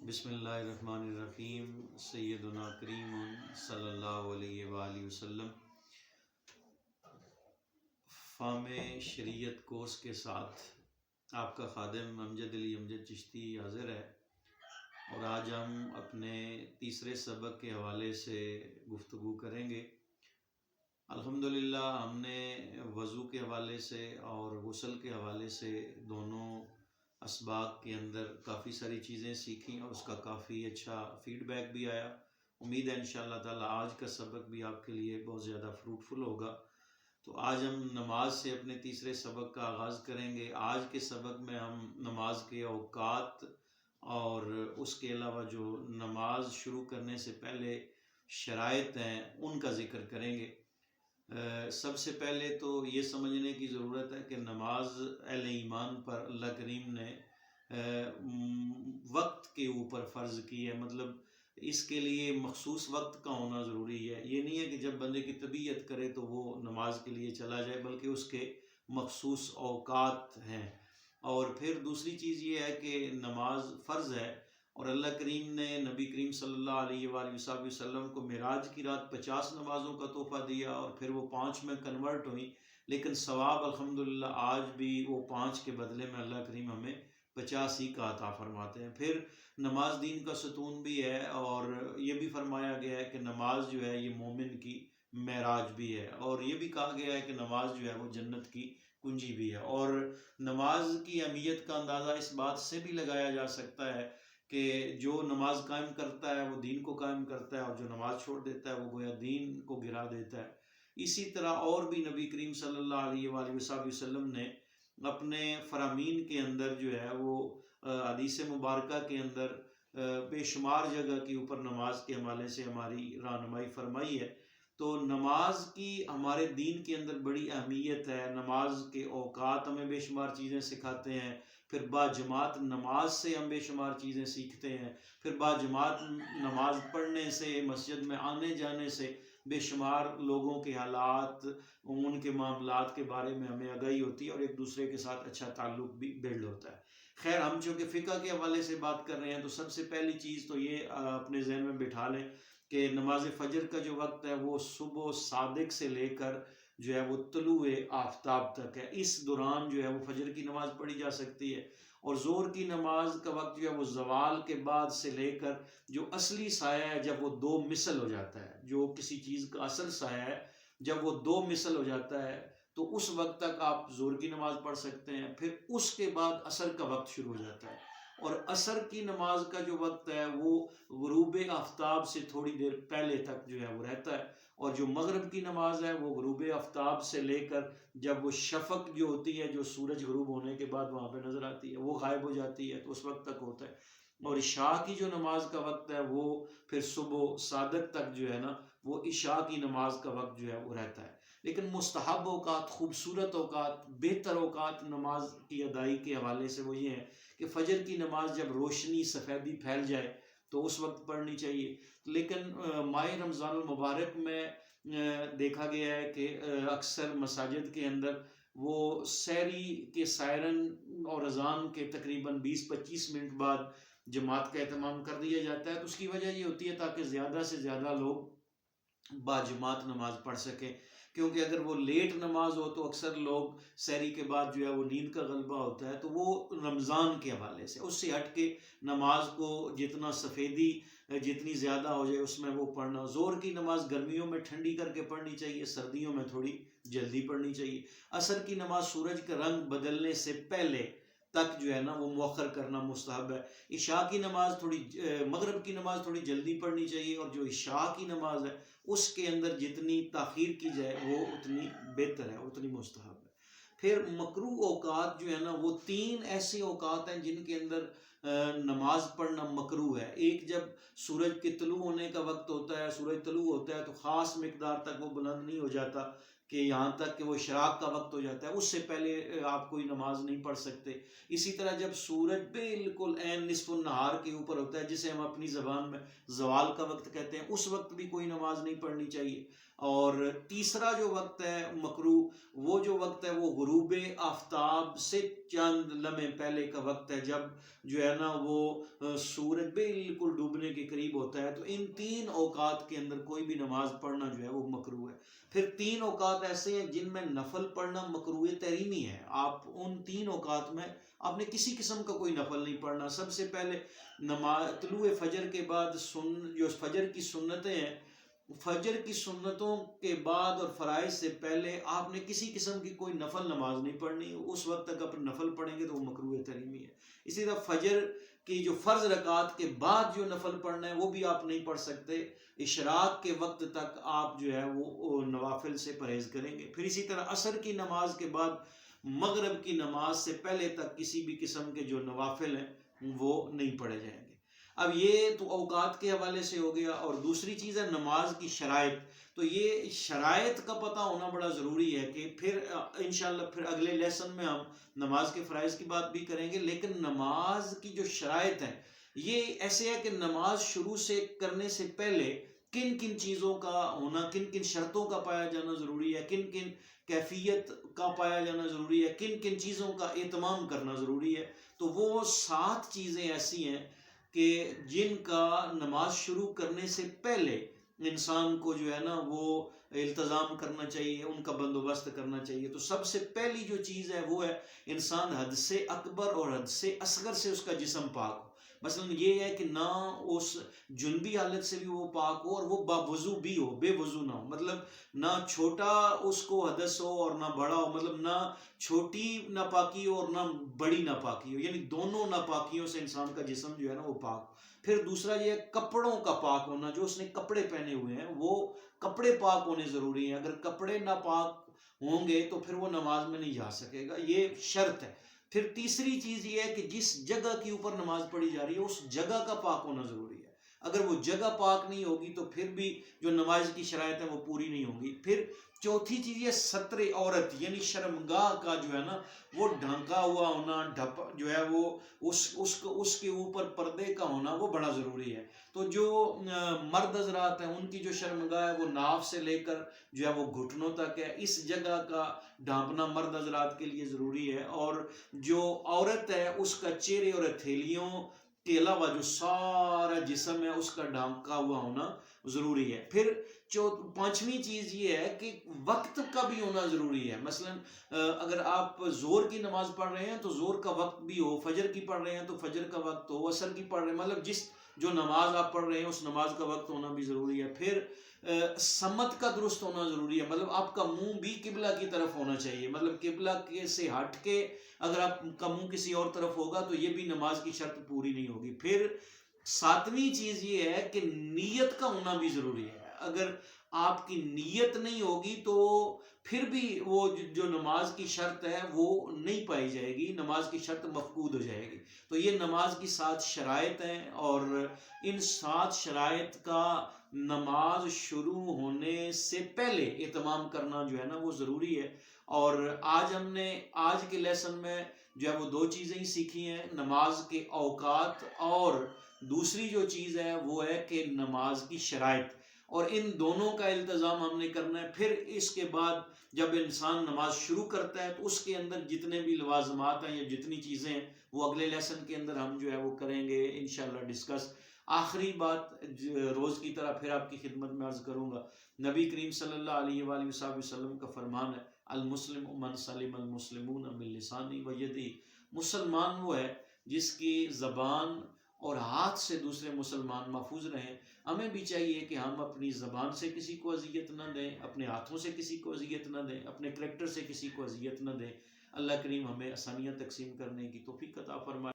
بسم اللہ الرحمن الرحیم۔ سیدنا کریم صلی اللہ علیہ وآلہ وسلم فہم شریعت کورس کے ساتھ آپ کا خادم امجد علی امجد چشتی حاضر ہے، اور آج ہم اپنے تیسرے سبق کے حوالے سے گفتگو کریں گے۔ الحمدللہ ہم نے وضو کے حوالے سے اور غسل کے حوالے سے دونوں اسباق کے اندر کافی ساری چیزیں سیکھیں، اور اس کا کافی اچھا فیڈ بیک بھی آیا۔ امید ہے انشاءاللہ تعالی آج کا سبق بھی آپ کے لیے بہت زیادہ فروٹفل ہوگا۔ تو آج ہم نماز سے اپنے تیسرے سبق کا آغاز کریں گے۔ آج کے سبق میں ہم نماز کے اوقات اور اس کے علاوہ جو نماز شروع کرنے سے پہلے شرائط ہیں ان کا ذکر کریں گے۔ سب سے پہلے تو یہ سمجھنے کی ضرورت ہے کہ نماز اہل ایمان پر اللہ کریم نے وقت کے اوپر فرض کی ہے، مطلب اس کے لیے مخصوص وقت کا ہونا ضروری ہے۔ یہ نہیں ہے کہ جب بندے کی طبیعت کرے تو وہ نماز کے لیے چلا جائے، بلکہ اس کے مخصوص اوقات ہیں۔ اور پھر دوسری چیز یہ ہے کہ نماز فرض ہے، اور اللہ کریم نے نبی کریم صلی اللہ علیہ وآلہ وسلم کو معراج کی رات 50 نمازوں کا تحفہ دیا، اور پھر وہ 5 میں کنورٹ ہوئیں، لیکن ثواب الحمدللہ آج بھی وہ 5 کے بدلے میں اللہ کریم ہمیں 50 ہی کا عطا فرماتے ہیں۔ پھر نماز دین کا ستون بھی ہے، اور یہ بھی فرمایا گیا ہے کہ نماز جو ہے یہ مومن کی معراج بھی ہے، اور یہ بھی کہا گیا ہے کہ نماز جو ہے وہ جنت کی کنجی بھی ہے۔ اور نماز کی اہمیت کا اندازہ اس بات سے بھی لگایا جا سکتا ہے کہ جو نماز قائم کرتا ہے وہ دین کو قائم کرتا ہے، اور جو نماز چھوڑ دیتا ہے وہ گویا دین کو گرا دیتا ہے۔ اسی طرح اور بھی نبی کریم صلی اللہ علیہ وآلہ وسلم نے اپنے فرامین کے اندر جو ہے وہ حدیث مبارکہ کے اندر بے شمار جگہ کے اوپر نماز کے حوالے سے ہماری رہنمائی فرمائی ہے۔ تو نماز کی ہمارے دین کے اندر بڑی اہمیت ہے۔ نماز کے اوقات ہمیں بے شمار چیزیں سکھاتے ہیں، پھر باجماعت نماز سے ہم بے شمار چیزیں سیکھتے ہیں، پھر باجماعت نماز پڑھنے سے، مسجد میں آنے جانے سے بے شمار لوگوں کے حالات، ان کے معاملات کے بارے میں ہمیں آگاہی ہوتی ہے، اور ایک دوسرے کے ساتھ اچھا تعلق بھی بلڈ ہوتا ہے۔ خیر، ہم چونکہ فقہ کے حوالے سے بات کر رہے ہیں تو سب سے پہلی چیز تو یہ اپنے ذہن میں بٹھا لیں کہ نماز فجر کا جو وقت ہے وہ صبح صادق سے لے کر جو ہے وہ طلوع آفتاب تک ہے۔ اس دوران جو ہے وہ فجر کی نماز پڑھی جا سکتی ہے، اور ظہر کی نماز کا وقت جو ہے وہ زوال کے بعد سے لے کر جو اصلی سایہ ہے جب وہ 2 مثل ہو جاتا ہے، جو کسی چیز کا اصل سایہ ہے جب وہ 2 مثل ہو جاتا ہے تو اس وقت تک آپ ظہر کی نماز پڑھ سکتے ہیں۔ پھر اس کے بعد عصر کا وقت شروع ہو جاتا ہے، اور عصر کی نماز کا جو وقت ہے وہ غروب آفتاب سے تھوڑی دیر پہلے تک جو ہے وہ رہتا ہے، اور جو مغرب کی نماز ہے وہ غروب آفتاب سے لے کر جب وہ شفق جو ہوتی ہے، جو سورج غروب ہونے کے بعد وہاں پہ نظر آتی ہے، وہ غائب ہو جاتی ہے، تو اس وقت تک ہوتا ہے۔ اور عشاء کی جو نماز کا وقت ہے وہ پھر صبح صادق تک جو ہے نا وہ عشاء کی نماز کا وقت جو ہے وہ رہتا ہے۔ لیکن مستحب اوقات، خوبصورت اوقات، بہتر اوقات نماز کی ادائی کے حوالے سے وہ یہ ہے کہ فجر کی نماز جب روشنی سفیدی پھیل جائے تو اس وقت پڑھنی چاہیے۔ لیکن ماہ رمضان المبارک میں دیکھا گیا ہے کہ اکثر مساجد کے اندر وہ سحری کے سائرن اور اذان کے تقریباً 20-25 منٹ بعد جماعت کا اہتمام کر دیا جاتا ہے۔ تو اس کی وجہ یہ ہوتی ہے تاکہ زیادہ سے زیادہ لوگ باجماعت نماز پڑھ سکیں، کیونکہ اگر وہ لیٹ نماز ہو تو اکثر لوگ سحری کے بعد جو ہے وہ نیند کا غلبہ ہوتا ہے، تو وہ رمضان کے حوالے سے اس سے ہٹ کے نماز کو جتنا سفیدی جتنی زیادہ ہو جائے اس میں وہ پڑھنا۔ ظہر کی نماز گرمیوں میں ٹھنڈی کر کے پڑھنی چاہیے، سردیوں میں تھوڑی جلدی پڑھنی چاہیے۔ عصر کی نماز سورج کا رنگ بدلنے سے پہلے تک جو ہے نا وہ مؤخر کرنا مستحب ہے۔ عشاء کی نماز مغرب کی نماز تھوڑی جلدی پڑھنی چاہیے، اور جو عشاء کی نماز ہے اس کے اندر جتنی تاخیر کی جائے وہ اتنی بہتر ہے، اتنی مستحب ہے۔ پھر مکروہ اوقات جو ہے نا وہ 3 ایسے اوقات ہیں جن کے اندر نماز پڑھنا مکروہ ہے۔ ایک جب سورج کے طلوع ہونے کا وقت ہوتا ہے، سورج طلوع ہوتا ہے تو خاص مقدار تک وہ بلند نہیں ہو جاتا کہ یہاں تک کہ وہ اشراق کا وقت ہو جاتا ہے، اس سے پہلے آپ کوئی نماز نہیں پڑھ سکتے۔ اسی طرح جب سورج بالکل عین نصف النہار کے اوپر ہوتا ہے، جسے ہم اپنی زبان میں زوال کا وقت کہتے ہیں، اس وقت بھی کوئی نماز نہیں پڑھنی چاہیے۔ اور تیسرا جو وقت ہے مکرو، وہ جو وقت ہے وہ غروب آفتاب سے چند لمحے پہلے کا وقت ہے، جب جو ہے نا وہ سورج بالکل ڈوبنے کے قریب ہوتا ہے۔ تو ان 3 اوقات کے اندر کوئی بھی نماز پڑھنا جو ہے وہ مکروہ ہے۔ پھر 3 اوقات ایسے ہیں جن میں نفل پڑھنا مکروہ تحریمی ہے۔ آپ ان 3 اوقات میں آپ نے کسی قسم کا کوئی نفل نہیں پڑھنا۔ سب سے پہلے نماز طلوع فجر کے بعد جو فجر کی سنتیں ہیں، فجر کی سنتوں کے بعد اور فرائض سے پہلے آپ نے کسی قسم کی کوئی نفل نماز نہیں پڑھنی۔ اس وقت تک اپنے نفل پڑھیں گے تو وہ مکروہ تحریمی ہے۔ اسی طرح فجر کی جو فرض رکعات کے بعد جو نفل پڑھنا ہے وہ بھی آپ نہیں پڑھ سکتے۔ اشراق کے وقت تک آپ جو ہے وہ نوافل سے پرہیز کریں گے۔ پھر اسی طرح عصر کی نماز کے بعد مغرب کی نماز سے پہلے تک کسی بھی قسم کے جو نوافل ہیں وہ نہیں پڑھے جائیں گے۔ اب یہ تو اوقات کے حوالے سے ہو گیا، اور دوسری چیز ہے نماز کی شرائط۔ تو یہ شرائط کا پتہ ہونا بڑا ضروری ہے کہ پھر انشاءاللہ پھر اگلے لیسن میں ہم نماز کے فرائض کی بات بھی کریں گے، لیکن نماز کی جو شرائط ہیں یہ ایسے ہے کہ نماز شروع سے کرنے سے پہلے کن کن چیزوں کا ہونا، کن کن شرطوں کا پایا جانا ضروری ہے، کن کن کیفیت کا پایا جانا ضروری ہے، کن کن چیزوں کا اہتمام کرنا ضروری ہے۔ تو وہ 7 چیزیں ایسی ہیں کہ جن کا نماز شروع کرنے سے پہلے انسان کو جو ہے نا وہ التزام کرنا چاہیے، ان کا بندوبست کرنا چاہیے۔ تو سب سے پہلی جو چیز ہے وہ ہے انسان حد سے اکبر اور حد سے اصغر سے اس کا جسم پاک ہو۔ مثلا یہ ہے کہ نہ اس جنبی حالت سے بھی وہ پاک ہو اور وہ باوضو بھی ہو، بے وضو نہ ہو۔ مطلب نہ چھوٹا اس کو حدث ہو اور نہ بڑا ہو، مطلب نہ چھوٹی ناپاکی ہو اور نہ بڑی ناپاکی ہو، یعنی دونوں ناپاکیوں سے انسان کا جسم جو ہے نا وہ پاک ہو۔ پھر دوسرا یہ ہے کپڑوں کا پاک ہونا، جو اس نے کپڑے پہنے ہوئے ہیں وہ کپڑے پاک ہونے ضروری ہیں۔ اگر کپڑے ناپاک ہوں گے تو پھر وہ نماز میں نہیں جا سکے گا، یہ شرط ہے۔ پھر تیسری چیز یہ ہے کہ جس جگہ کے اوپر نماز پڑھی جا رہی ہے اس جگہ کا پاک ہونا ضروری ہے۔ اگر وہ جگہ پاک نہیں ہوگی تو پھر بھی جو نماز کی شرائط ہیں وہ پوری نہیں ہوں گی۔ پھر چوتھی چیز یہ ستر عورت، یعنی شرمگاہ کا جو ہے نا وہ ڈھانکا ہوا ہونا، ڈھپ جو ہے وہ اس کے اوپر پردے کا ہونا وہ بڑا ضروری ہے۔ تو جو مرد حضرات ہیں ان کی جو شرمگاہ ہے وہ ناف سے لے کر جو ہے وہ گھٹنوں تک ہے، اس جگہ کا ڈھانپنا مرد حضرات کے لیے ضروری ہے۔ اور جو عورت ہے اس کا چہرے اور ہتھیلیوں کے علاوہ جو سارا جسم ہے اس کا ڈھانکا ہوا ہونا ضروری ہے۔ پھر پانچویں چیز یہ ہے کہ وقت کا بھی ہونا ضروری ہے۔ مثلا اگر آپ زور کی نماز پڑھ رہے ہیں تو زور کا وقت بھی ہو، فجر کی پڑھ رہے ہیں تو فجر کا وقت ہو، عصر کی پڑھ رہے ہیں، مطلب جو نماز آپ پڑھ رہے ہیں اس نماز کا وقت ہونا بھی ضروری ہے۔ پھر سمت کا درست ہونا ضروری ہے، مطلب آپ کا منہ بھی قبلہ کی طرف ہونا چاہیے، مطلب قبلہ سے ہٹ کے اگر آپ کا منہ کسی اور طرف ہوگا تو یہ بھی نماز کی شرط پوری نہیں ہوگی۔ پھر ساتویں چیز یہ ہے کہ نیت کا ہونا بھی ضروری ہے۔ اگر آپ کی نیت نہیں ہوگی تو پھر بھی وہ جو نماز کی شرط ہے وہ نہیں پائی جائے گی، نماز کی شرط مفقود ہو جائے گی۔ تو یہ نماز کی 7 شرائط ہیں، اور ان 7 شرائط کا نماز شروع ہونے سے پہلے اہتمام کرنا جو ہے نا وہ ضروری ہے۔ اور آج ہم نے آج کے لیسن میں جو ہے وہ 2 چیزیں ہی سیکھی ہیں، نماز کے اوقات، اور دوسری جو چیز ہے وہ ہے کہ نماز کی شرائط، اور ان دونوں کا التزام ہم نے کرنا ہے۔ پھر اس کے بعد جب انسان نماز شروع کرتا ہے تو اس کے اندر جتنے بھی لوازمات ہیں یا جتنی چیزیں ہیں وہ اگلے لیسن کے اندر ہم جو ہے وہ کریں گے انشاءاللہ ڈسکس۔ آخری بات روز کی طرح پھر آپ کی خدمت میں عرض کروں گا، نبی کریم صلی اللہ علیہ وآلہ وسلم کا فرمان ہے، المسلم من سلم المسلمون من لسانہ و یدہ۔ مسلمان وہ ہے جس کی زبان اور ہاتھ سے دوسرے مسلمان محفوظ رہیں۔ ہمیں بھی چاہیے کہ ہم اپنی زبان سے کسی کو اذیت نہ دیں، اپنے ہاتھوں سے کسی کو اذیت نہ دیں، اپنے کریکٹر سے کسی کو اذیت نہ دیں۔ اللہ کریم ہمیں آسانیاں تقسیم کرنے کی توفیق عطا فرمائے۔